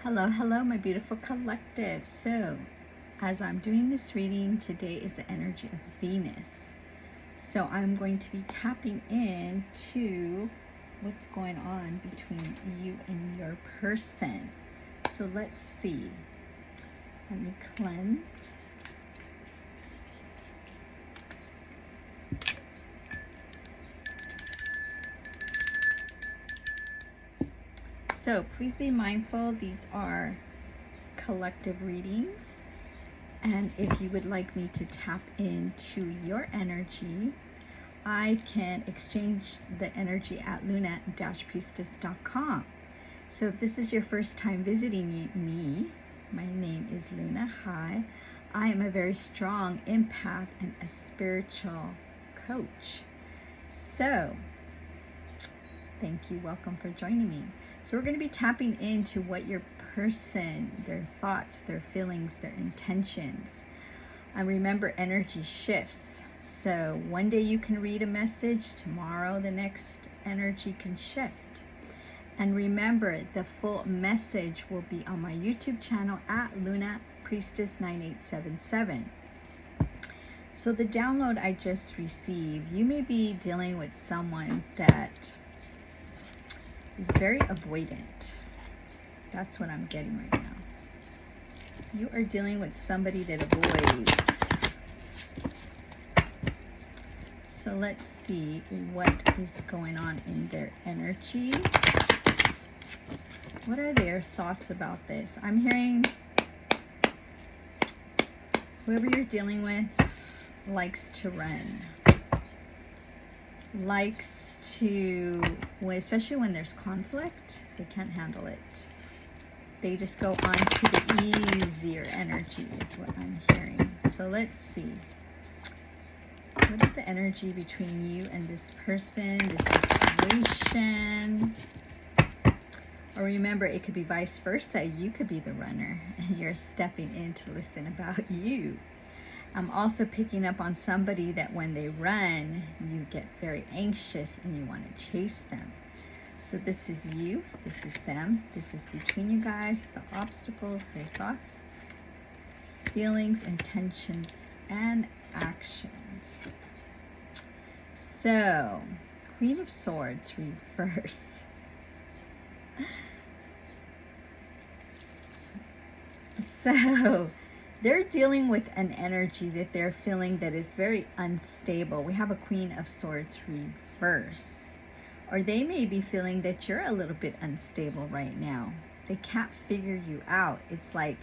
Hello, hello, my beautiful collective. So, as I'm doing this reading, today is the energy of Venus. So, I'm going to be tapping into what's going on between you and your person. So, let's see. Let me cleanse. So, please be mindful, these are collective readings. And if you would like me to tap into your energy, I can exchange the energy at LunaPriestess.com. So if this is your first time visiting me, my name is Luna. Hi. I am a very strong empath and a spiritual coach. So thank you. Welcome for joining me. So we're going to be tapping into what your person, their thoughts, their feelings, their intentions. And remember, energy shifts. So one day you can read a message, tomorrow the next energy can shift. And remember, the full message will be on my YouTube channel at LunaPriestess 9877. So the download I just received, you may be dealing with someone that is very avoidant. That's what I'm getting right now. You are dealing with somebody that avoids. So let's see what is going on in their energy. What are their thoughts about this? I'm hearing whoever you're dealing with likes to run. Likes to, well, especially when there's conflict, they can't handle it. They just go on to the easier energy is what I'm hearing. So let's see. What is the energy between you and this person, this situation? Or remember, it could be vice versa. You could be the runner and you're stepping in to listen about you. I'm also picking up on somebody that when they run, you get very anxious and you want to chase them. So this is you, this is them, this is between you guys, the obstacles, their thoughts, feelings, intentions, and actions. So, Queen of Swords, reverse. So, they're dealing with an energy that they're feeling that is very unstable. We have a Queen of Swords reverse. Or they may be feeling that you're a little bit unstable right now. They can't figure you out. It's like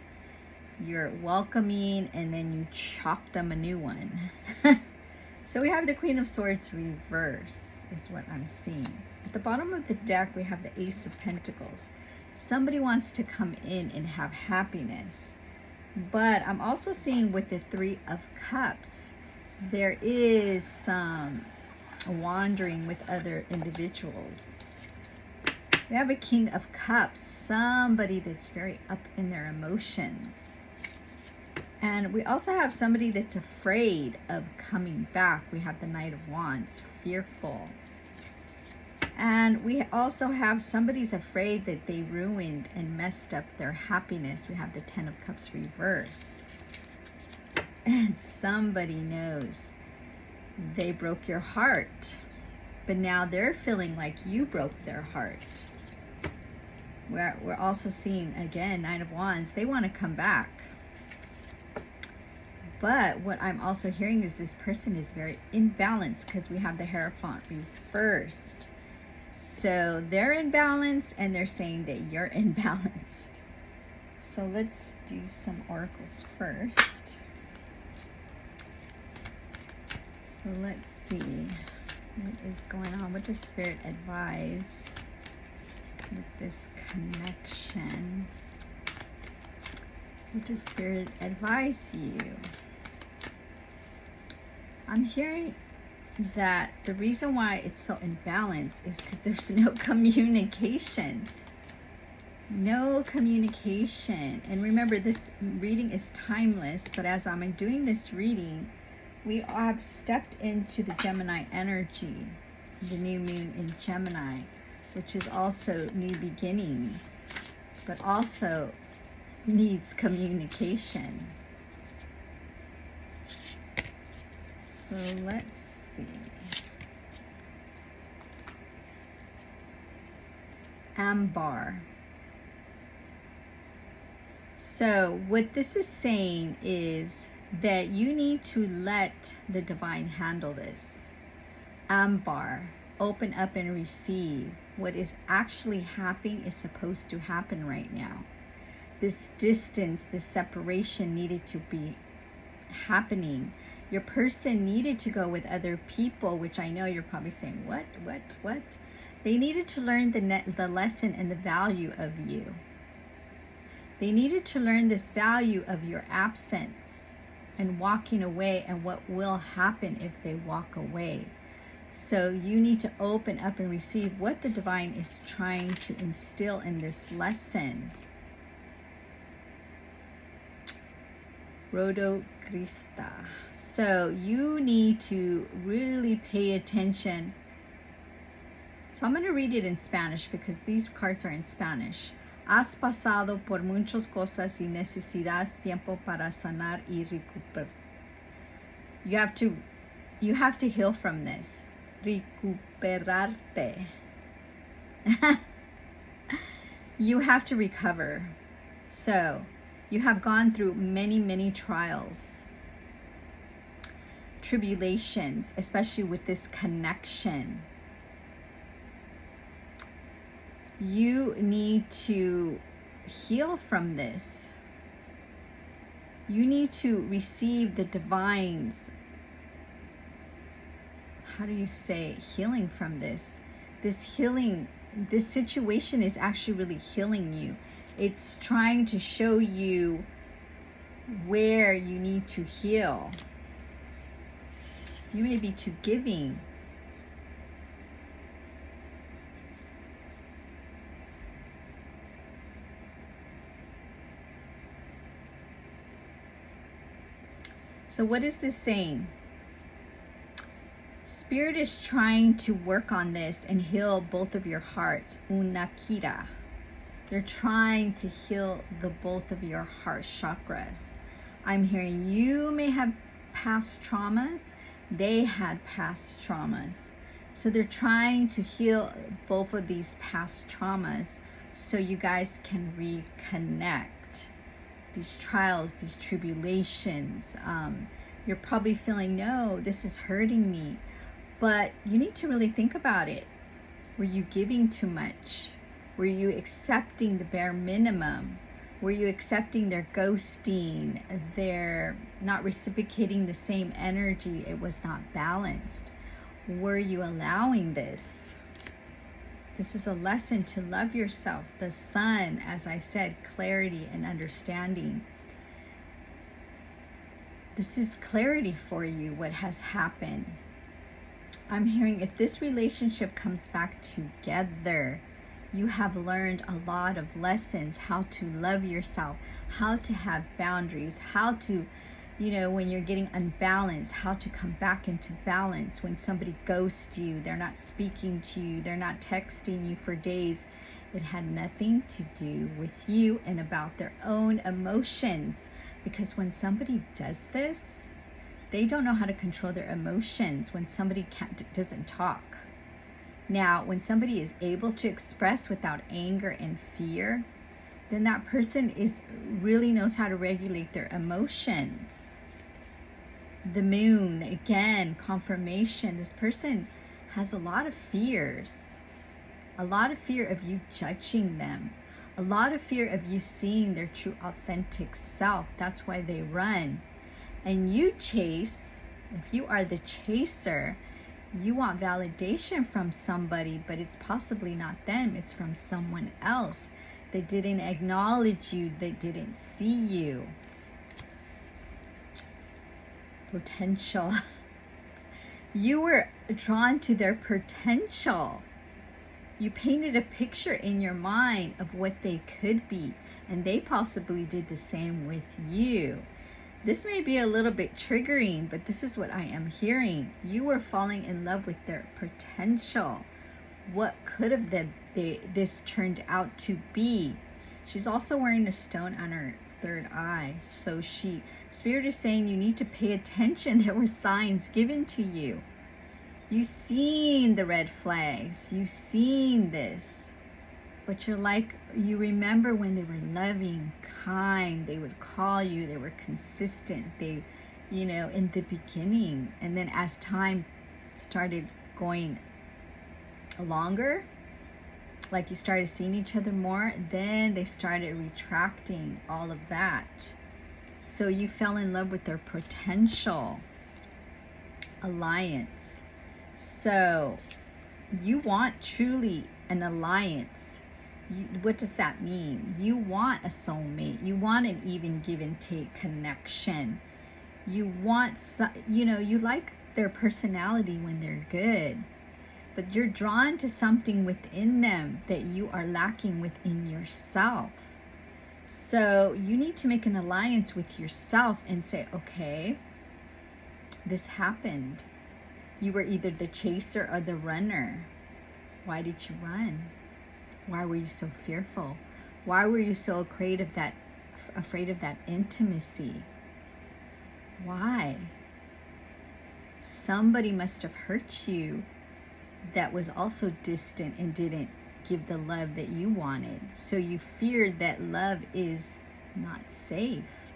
you're welcoming and then you chop them a new one. So we have the Queen of Swords reverse is what I'm seeing. At the bottom of the deck, we have the Ace of Pentacles. Somebody wants to come in and have happiness. But I'm also seeing with the Three of Cups, there is some wandering with other individuals. We have a King of Cups, somebody that's very up in their emotions. And we also have somebody that's afraid of coming back. We have the Knight of Wands, fearful. And we also have somebody's afraid that they ruined and messed up their happiness. We have the Ten of Cups reverse. And somebody knows they broke your heart, but now they're feeling like you broke their heart. We're also seeing, again, Nine of Wands. They want to come back. But what I'm also hearing is this person is very imbalanced because we have the Hierophant reversed. So they're imbalanced and they're saying that you're imbalanced. So let's do some oracles first. So let's see what is going on. What does Spirit advise with this connection? What does Spirit advise you? I'm hearing that the reason why it's so imbalanced is because there's no communication. No communication. And remember, this reading is timeless, but as I'm doing this reading, we have stepped into the Gemini energy, the new moon in Gemini, which is also new beginnings. but also needs communication. So let's see. Ambar. So what this is saying is that you need to let the divine handle this. Ambar, open up and receive. What is actually happening is supposed to happen right now. This distance, this separation needed to be happening. Your person needed to go with other people, which I know you're probably saying, what? They needed to learn the lesson and the value of you. They needed to learn this value of your absence and walking away and what will happen if they walk away. So you need to open up and receive what the divine is trying to instill in this lesson. Rodo Krista. So you need to really pay attention. So I'm going to read it in Spanish because these cards are in Spanish. Has pasado por muchas cosas y necesitas tiempo para sanar y recuperar. You have to heal from this. Recuperarte. You have to recover. So you have gone through many trials, tribulations, especially with this connection. You need to heal from this. You need to receive the divine's, how do you say, healing from this. This healing, this situation is actually really healing you. It's trying to show you where you need to heal. You may be too giving. So what is this saying? Spirit is trying to work on this and heal both of your hearts. Unakira. They're trying to heal the both of your heart chakras. I'm hearing you may have past traumas. They had past traumas. So they're trying to heal both of these past traumas so you guys can reconnect. These trials, these tribulations, you're probably feeling, no, this is hurting me. But you need to really think about it. Were you giving too much? Were you accepting the bare minimum? Were you accepting their ghosting, their not reciprocating the same energy? It was not balanced. Were you allowing this? This is a lesson to love yourself. The sun, as I said, clarity and understanding. This is clarity for you, what has happened. I'm hearing if this relationship comes back together, you have learned a lot of lessons, how to love yourself, how to have boundaries, how to, when you're getting unbalanced, how to come back into balance. When somebody ghosts you, they're not speaking to you, they're not texting you for days. It had nothing to do with you and about their own emotions. Because when somebody does this, they don't know how to control their emotions when somebody doesn't talk. Now, when somebody is able to express without anger and fear, then that person really knows how to regulate their emotions. The moon, again, confirmation. This person has a lot of fears. A lot of fear of you judging them. A lot of fear of you seeing their true authentic self. That's why they run. And you chase. If you are the chaser, you want validation from somebody, but it's possibly not them. It's from someone else. They didn't acknowledge you. They didn't see you. Potential. You were drawn to their potential. You painted a picture in your mind of what they could be, and they possibly did the same with you. This may be a little bit triggering, but this is what I am hearing. You were falling in love with their potential. What could have this turned out to be? She's also wearing a stone on her third eye. So Spirit is saying you need to pay attention. There were signs given to you. You've seen the red flags. You've seen this. But you're like, you remember when they were loving, kind. They would call you. They were consistent. They, you know, in the beginning. And then as time started going longer, like you started seeing each other more, then they started retracting all of that. So you fell in love with their potential alliance. So you want truly an alliance. What does that mean? You want a soulmate. You want an even give and take connection. You want, you know, you like their personality when they're good, but you're drawn to something within them that you are lacking within yourself. So you need to make an alliance with yourself and say, okay, this happened. You were either the chaser or the runner. Why did you run? Why were you so fearful? Why were you so afraid of that intimacy? Why? Somebody must have hurt you that was also distant and didn't give the love that you wanted. So you feared that love is not safe.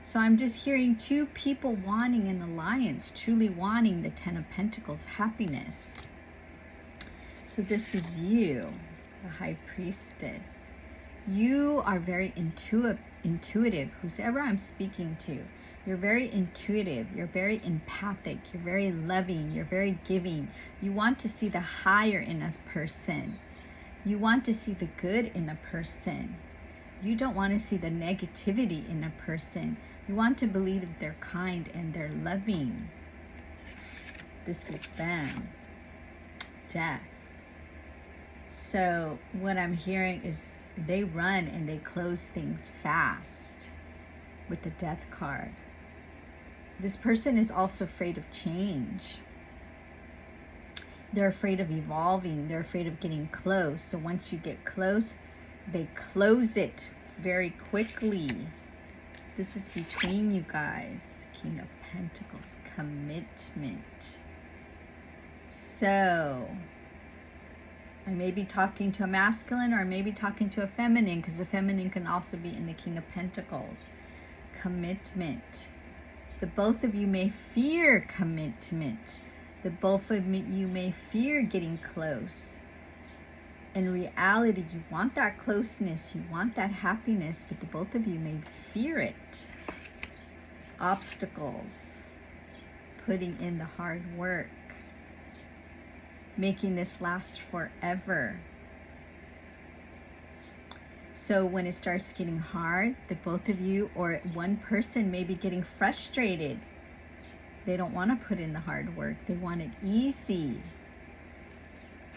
So I'm just hearing two people wanting an alliance, truly wanting the Ten of Pentacles, happiness. So this is you, the High Priestess. You are very intuitive, whoever I'm speaking to. You're very intuitive, you're very empathic, you're very loving, you're very giving. You want to see the higher in a person. You want to see the good in a person. You don't want to see the negativity in a person. You want to believe that they're kind and they're loving. This is them. Death. So what I'm hearing is they run and they close things fast with the Death card. This person is also afraid of change. They're afraid of evolving. They're afraid of getting close. So once you get close, they close it very quickly. This is between you guys. King of Pentacles, commitment. So I may be talking to a masculine or I may be talking to a feminine, because the feminine can also be in the King of Pentacles. Commitment. The both of you may fear commitment. The both of you may fear getting close. In reality, you want that closeness, you want that happiness, but the both of you may fear it. Obstacles. Putting in the hard work. Making this last forever. So when it starts getting hard, the both of you or one person may be getting frustrated. They don't want to put in the hard work. They want it easy.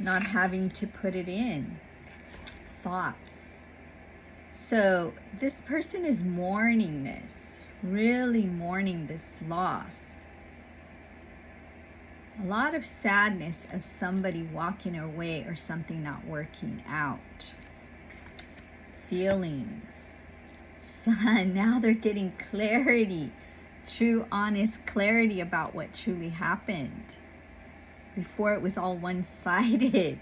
Not having to put it in. Thoughts. So this person is mourning this. Really mourning this loss. A lot of sadness of somebody walking away or something not working out. Feelings. Sun, now they're getting clarity. True, honest clarity about what truly happened. Before it was all one-sided.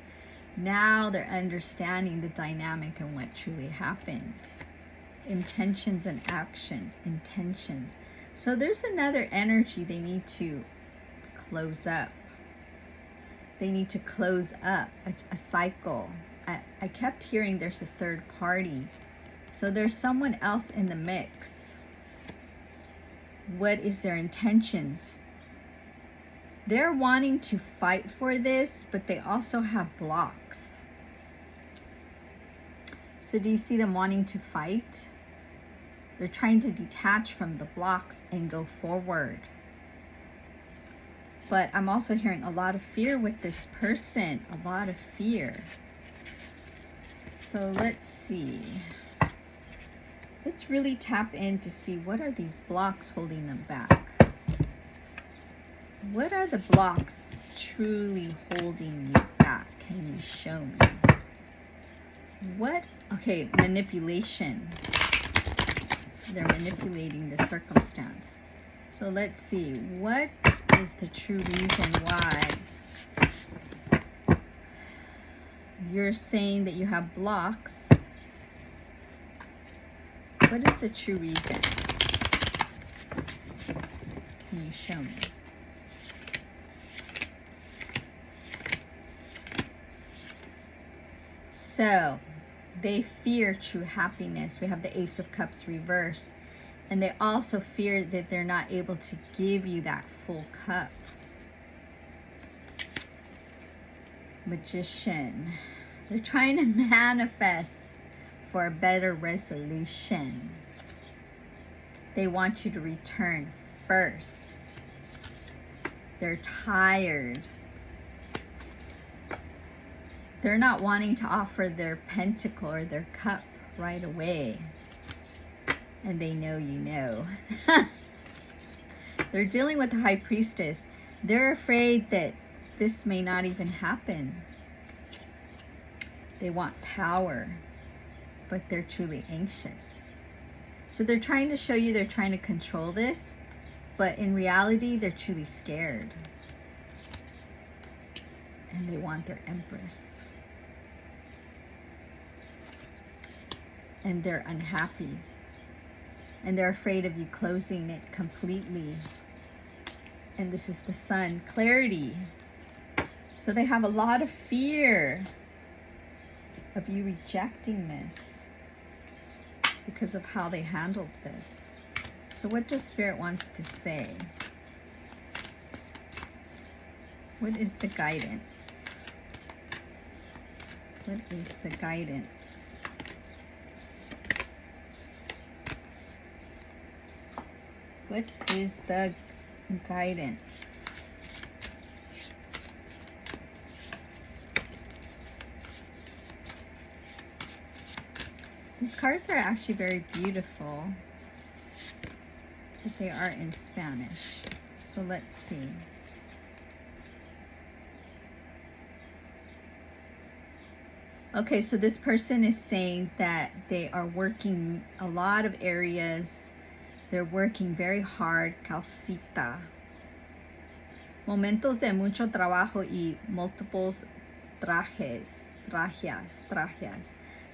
Now they're understanding the dynamic and what truly happened. Intentions and actions. Intentions. So there's another energy they need to close up. They need to close up a cycle. I kept hearing there's a third party. So there's someone else in the mix. What is their intentions? They're wanting to fight for this, but they also have blocks. So do you see them wanting to fight? They're trying to detach from the blocks and go forward. But I'm also hearing a lot of fear with this person. A lot of fear. So let's see. Let's really tap in to see what are these blocks holding them back. What are the blocks truly holding you back? Can you show me? What Okay, manipulation. They're manipulating the circumstance. So let's see. What is the true reason why you're saying that you have blocks? What is the true reason? Can you show me? So, they fear true happiness. We have the Ace of Cups reversed. And they also fear that they're not able to give you that full cup. Magician. They're trying to manifest for a better resolution. They want you to return first. They're tired. They're not wanting to offer their pentacle or their cup right away. And they know you know. They're dealing with the High Priestess. They're afraid that this may not even happen. They want power, but they're truly anxious. So they're trying to show you they're trying to control this, but in reality, they're truly scared. And they want their Empress. And they're unhappy. And they're afraid of you closing it completely. And this is the Sun, clarity. So they have a lot of fear of you rejecting this because of how they handled this. So what does Spirit wants to say? What is the guidance? What is the guidance? What is the guidance? These cards are actually very beautiful, but they are in Spanish. So let's see. Okay, so this person is saying that they are working a lot of areas. They're working very hard, calcita. Momentos de mucho trabajo y multiples trajes.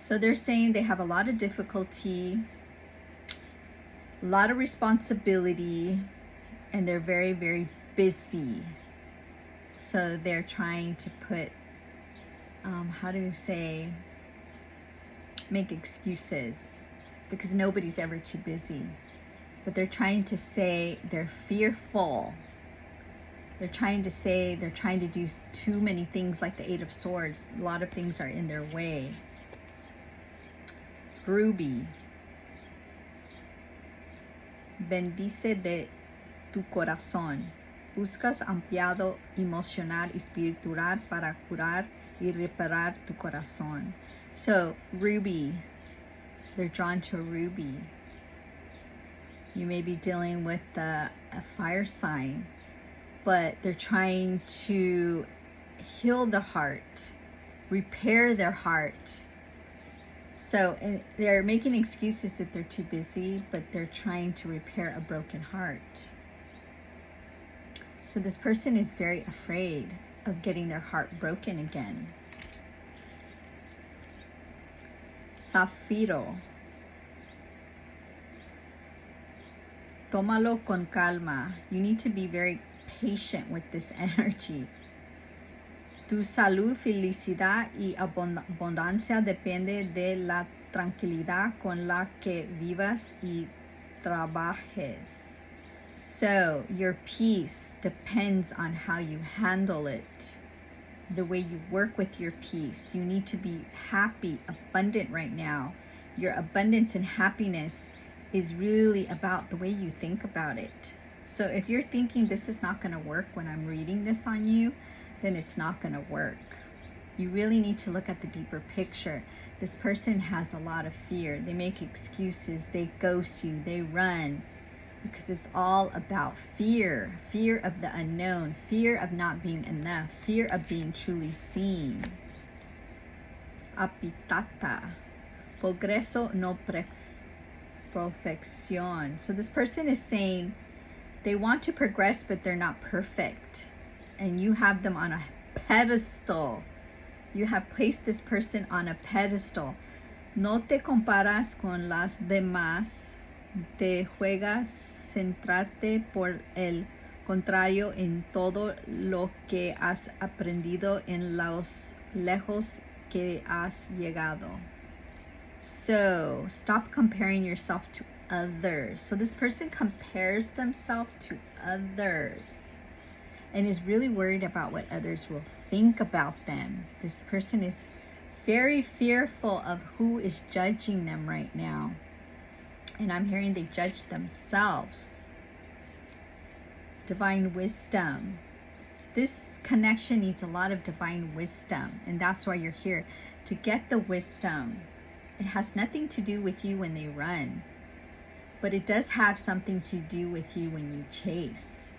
So they're saying they have a lot of difficulty, a lot of responsibility, and they're very, very busy. So they're trying to put, how do you say, make excuses, because nobody's ever too busy. But they're trying to say they're fearful. They're trying to say they're trying to do too many things, like the Eight of Swords. A lot of things are in their way. Ruby. Bendice de tu corazón. Buscas ampliado emocional y espiritual para curar y reparar tu corazón. So, Ruby. They're drawn to a ruby. You may be dealing with a fire sign, but they're trying to heal the heart, repair their heart. So they're making excuses that they're too busy, but they're trying to repair a broken heart. So this person is very afraid of getting their heart broken again. Zafiro. Tómalo con calma. You need to be very patient with this energy. Tu salud, felicidad y abundancia depende de la tranquilidad con la que vivas y trabajes. So your peace depends on how you handle it, the way you work with your peace. You need to be happy, abundant right now. Your abundance and happiness is really about the way you think about it. So if you're thinking this is not going to work when I'm reading this on you, then it's not going to work. You really need to look at the deeper picture. This person has a lot of fear. They make excuses. They ghost you. They run. Because it's all about fear. Fear of the unknown. Fear of not being enough. Fear of being truly seen. Apitata. Progreso no perfección. So this person is saying they want to progress, but they're not perfect. And you have them on a pedestal. You have placed this person on a pedestal. No te comparas con las demás. Te juegas centrarte por el contrario en todo lo que has aprendido en los lejos que has llegado. So stop comparing yourself to others. So this person compares themselves to others and is really worried about what others will think about them. This person is very fearful of who is judging them right now. And I'm hearing they judge themselves. Divine wisdom. This connection needs a lot of divine wisdom, and that's why you're here, to get the wisdom. It has nothing to do with you when they run, but it does have something to do with you when you chase.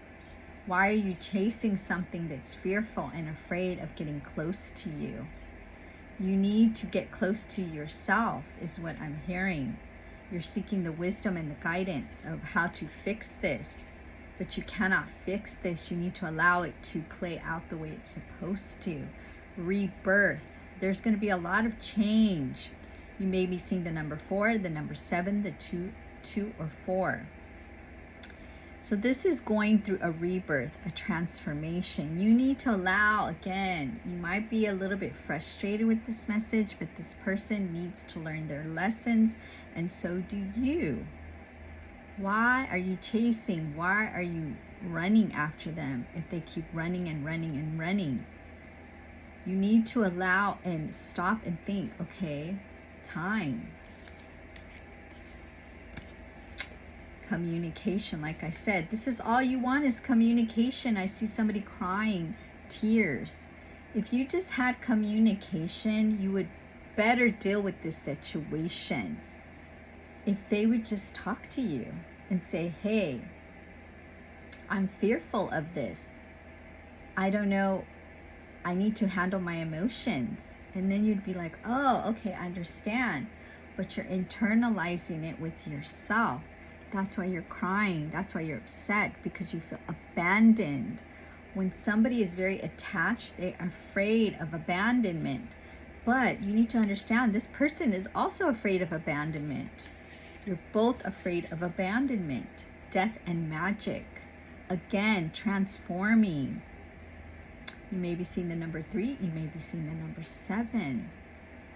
Why are you chasing something that's fearful and afraid of getting close to you? You need to get close to yourself, is what I'm hearing. You're seeking the wisdom and the guidance of how to fix this, but you cannot fix this. You need to allow it to play out the way it's supposed to. Rebirth. There's going to be a lot of change. You may be seeing the number 4, the number 7, the 2 or 4. So this is going through a rebirth, a transformation. You need to allow, again, you might be a little bit frustrated with this message, but this person needs to learn their lessons, and so do you. Why are you chasing? Why are you running after them if they keep running and running and running? You need to allow and stop and think, okay, time. Communication, like I said, this is all you want is communication. I see somebody crying, tears. If you just had communication, you would better deal with this situation. If they would just talk to you and say, hey, I'm fearful of this. I don't know. I need to handle my emotions. And then you'd be like, oh, okay, I understand. But you're internalizing it with yourself. That's why you're crying. That's why you're upset, because you feel abandoned. When somebody is very attached, they're afraid of abandonment. But you need to understand this person is also afraid of abandonment. You're both afraid of abandonment, death and magic. Again, transforming. You may be seeing the number 3. You may be seeing the number 7.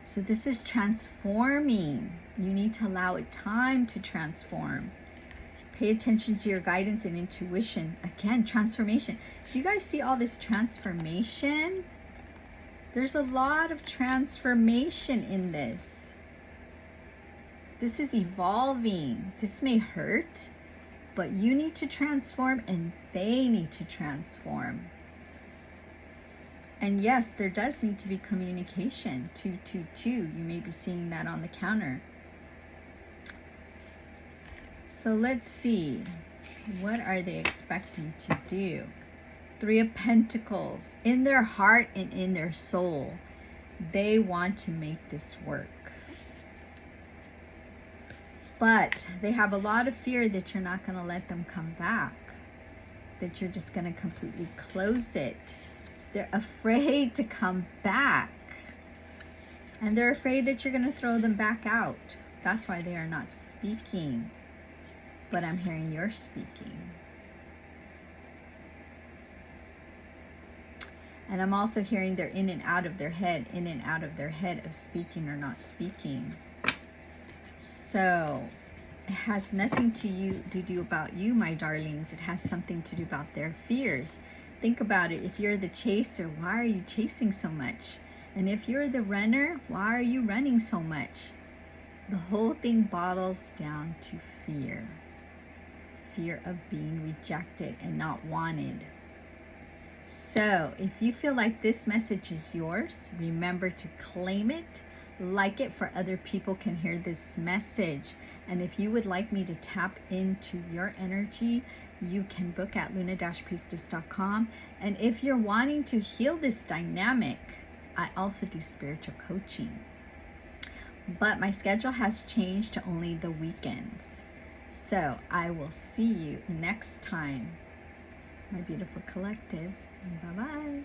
So this is transforming. You need to allow it time to transform. Pay attention to your guidance and intuition. Again, transformation. Do you guys see all this transformation? There's a lot of transformation in this. This is evolving. This may hurt, but you need to transform and they need to transform. And yes, there does need to be communication. 222. You may be seeing that on the counter. So let's see. What are they expecting to do? 3 of Pentacles. In their heart and in their soul, they want to make this work. But they have a lot of fear that you're not going to let them come back. That you're just going to completely close it. They're afraid to come back. And they're afraid that you're going to throw them back out. That's why they are not speaking. But I'm hearing you're speaking. And I'm also hearing they're in and out of their head, of speaking or not speaking. So it has nothing to do about you, my darlings. It has something to do about their fears. Think about it. If you're the chaser, why are you chasing so much? And if you're the runner, why are you running so much? The whole thing bottles down to fear. Fear of being rejected and not wanted. So if you feel like this message is yours, remember to claim it, like it, for other people can hear this message. And if you would like me to tap into your energy, you can book at luna-priestess.com. And if you're wanting to heal this dynamic, I also do spiritual coaching. but my schedule has changed to only the weekends. So I will see you next time, my beautiful collectives. Bye-bye.